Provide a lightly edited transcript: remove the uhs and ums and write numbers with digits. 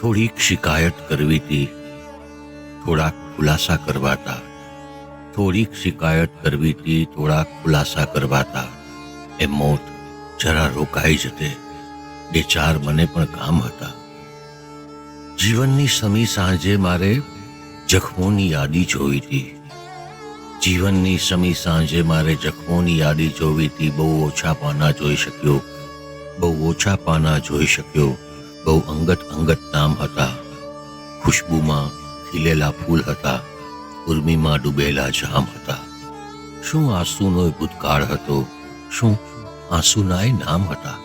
થોડીક શિકાયત કરવી હતી, થોડાક ખુલાસા કરવાતા. થોડીક શિકાયત કરવી હતી, થોડાક ખુલાસા કરવાતા. એ મોત જરા રોકાઈ જતે, બે ચાર મને પણ કામ હતા. જીવનની સમી સાંજે મારે જખમોની યાદી જોઈ હતી. જીવનની સમી સાંજે મારે જખમોની યાદી જોવી હતી. બહુ ઓછા પાના જોઈ શક્યો, બહુ ઓછા પાના જોઈ શક્યો. બહુ અંગત અંગત નામ હતા. ખુશ્બુમાં ખીલેલા ફૂલ હતા, ઉર્મીમાં ડૂબેલા જામ હતા. શું આંસુનો ભૂતકાળ હતો, શું આંસુનાય નામ હતા.